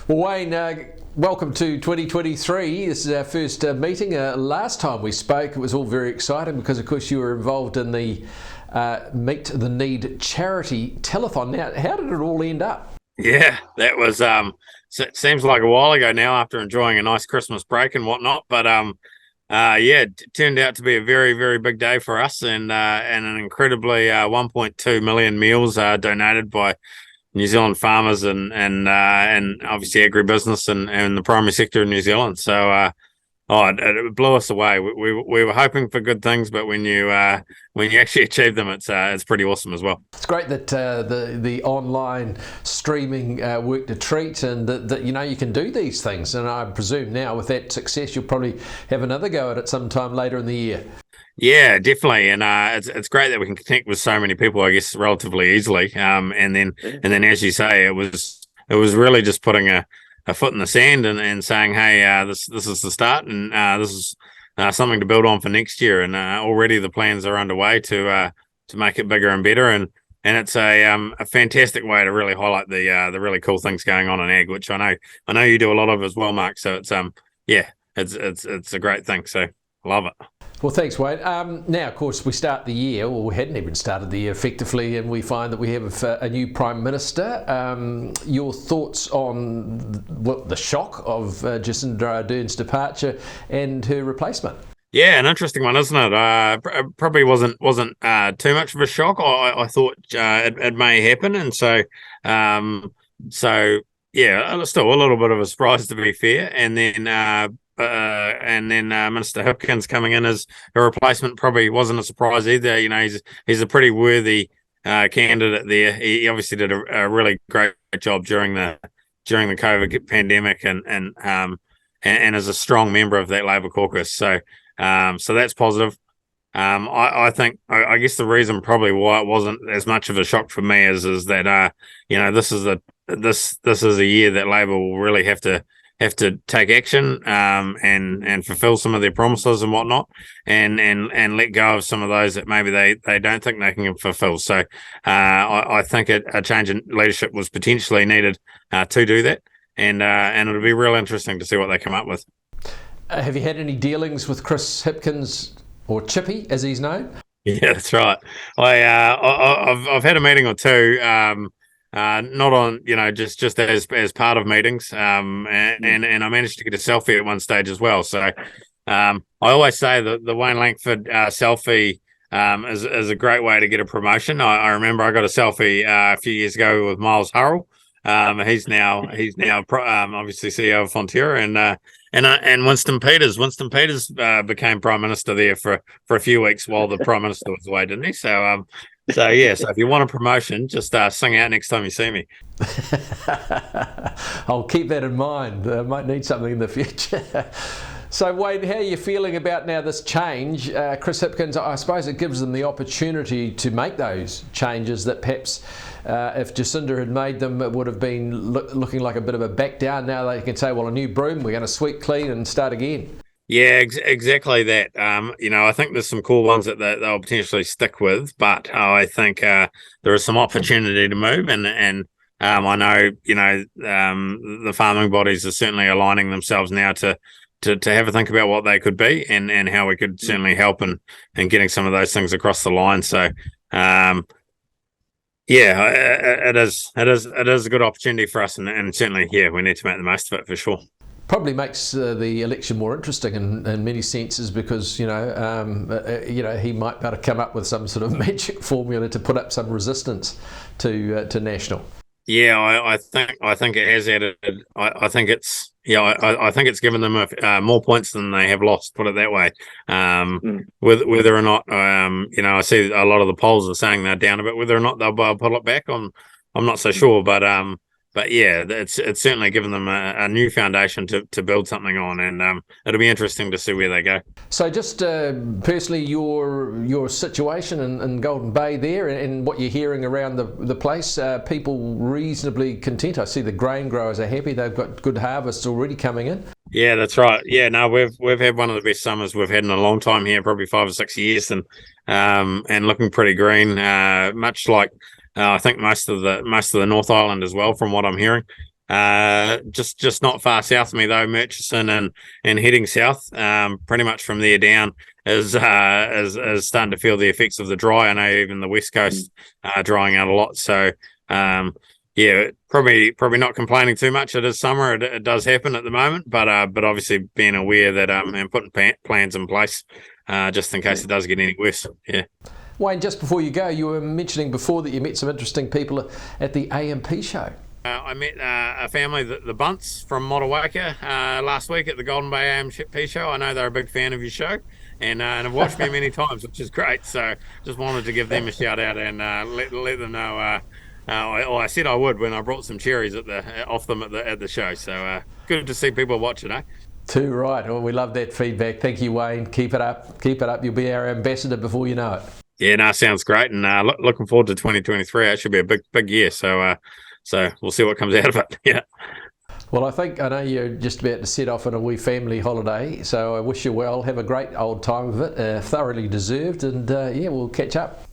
Well, Wayne, welcome to 2023. This is our first meeting. Last time we spoke, it was all very exciting because, of course, you were involved in the Meet the Need charity telethon. Now, how did it all end up? Yeah, that was seems like a while ago now after enjoying a nice Christmas break and whatnot. But it turned out to be a very, very big day for us, and an incredibly 1.2 million meals donated by New Zealand farmers and obviously agribusiness and the primary sector in New Zealand. So it blew us away. We were hoping for good things, but when you actually achieve them, it's pretty awesome as well. It's great that the online streaming worked a treat, and that you can do these things. And I presume now with that success, you'll probably have another go at it sometime later in the year. Yeah, definitely, and it's great that we can connect with so many people, I guess, relatively easily. And then, as you say, it was really just putting a foot in the sand and saying, hey, this is the start, and this is something to build on for next year. And already the plans are underway to make it bigger and better. And it's a fantastic way to really highlight the really cool things going on in ag, which I know you do a lot of as well, Mark. So it's it's a great thing. So love it. Well, thanks, Wayne. Now, of course, we start the year, or we hadn't even started the year effectively, and we find that we have a new Prime Minister. Your thoughts on the shock of Jacinda Ardern's departure and her replacement? Yeah, an interesting one, isn't it? Probably wasn't too much of a shock. I thought it may happen, and so yeah, still a little bit of a surprise to be fair. And then Minister Hipkins coming in as a replacement probably wasn't a surprise either. You know, he's a pretty worthy candidate there. He obviously did a really great job during the COVID pandemic, and is a strong member of that Labor caucus. So that's positive. I think I guess the reason probably why it wasn't as much of a shock for me is that this is a year that Labor will really have to take action and fulfill some of their promises and whatnot, and let go of some of those that maybe they don't think they can fulfill. So I think a change in leadership was potentially needed to do that, and it'll be real interesting to see what they come up with. Have you had any dealings with Chris Hipkins, or Chippy as he's known? Yeah, that's right. I've had a meeting or two. Not on, just as part of meetings, and I managed to get a selfie at one stage as well. So I always say that the Wayne Lanford selfie is a great way to get a promotion. I remember I got a selfie a few years ago with Miles Hurrell. He's now obviously CEO of Fonterra, and Winston Peters. Winston Peters became Prime Minister there for a few weeks while the Prime Minister was away, didn't he? So so if you want a promotion, just sing out next time you see me. I'll keep that in mind. I might need something in the future. So, Wayne, how are you feeling about now this change? Chris Hipkins, I suppose it gives them the opportunity to make those changes that perhaps if Jacinda had made them, it would have been looking like a bit of a back down. Now they can say, well, a new broom, we're going to sweep clean and start again. Yeah, exactly that. I think there's some cool ones that they'll potentially stick with, but I think there is some opportunity to move, and I know the farming bodies are certainly aligning themselves now to have a think about what they could be and how we could certainly help in getting some of those things across the line. So it is a good opportunity for us, and certainly we need to make the most of it for sure. Probably makes the election more interesting in many senses because he might be able to come up with some sort of magic formula to put up some resistance to National. Yeah, I think it has added. I think it's given them more points than they have lost. Put it that way. Whether or not I see a lot of the polls are saying they're down a bit. Whether or not they'll pull it back, I'm not so sure. But yeah, it's certainly given them a new foundation to build something on, and it'll be interesting to see where they go. So just personally, your situation in Golden Bay there, and what you're hearing around the place, people reasonably content. I see the grain growers are happy; they've got good harvests already coming in. Yeah, that's right. Yeah, no, we've had one of the best summers we've had in a long time here, probably 5 or 6 years, and looking pretty green, much like. I think most of the North Island as well, from what I'm hearing. just not far south of me though, Murchison and heading south, pretty much from there down is starting to feel the effects of the dry. I know even the west coast drying out a lot. So yeah, probably not complaining too much. It is summer. It does happen at the moment, but obviously being aware that and putting plans in place just in case it does get any worse. Yeah. Wayne, just before you go, you were mentioning before that you met some interesting people at the AMP show. I met a family, the Bunts from Motueka, last week at the Golden Bay AMP show. I know they're a big fan of your show and have watched me many times, which is great. So just wanted to give them a shout out and let them know. I said I would when I brought some cherries off them at the show. So good to see people watching, eh? Too right. Well, we love that feedback. Thank you, Wayne. Keep it up. Keep it up. You'll be our ambassador before you know it. Yeah, no, sounds great, and looking forward to 2023. It should be a big year. So we'll see what comes out of it. Yeah. Well, I know you're just about to set off on a wee family holiday, so I wish you well. Have a great old time of it, thoroughly deserved, and yeah, we'll catch up.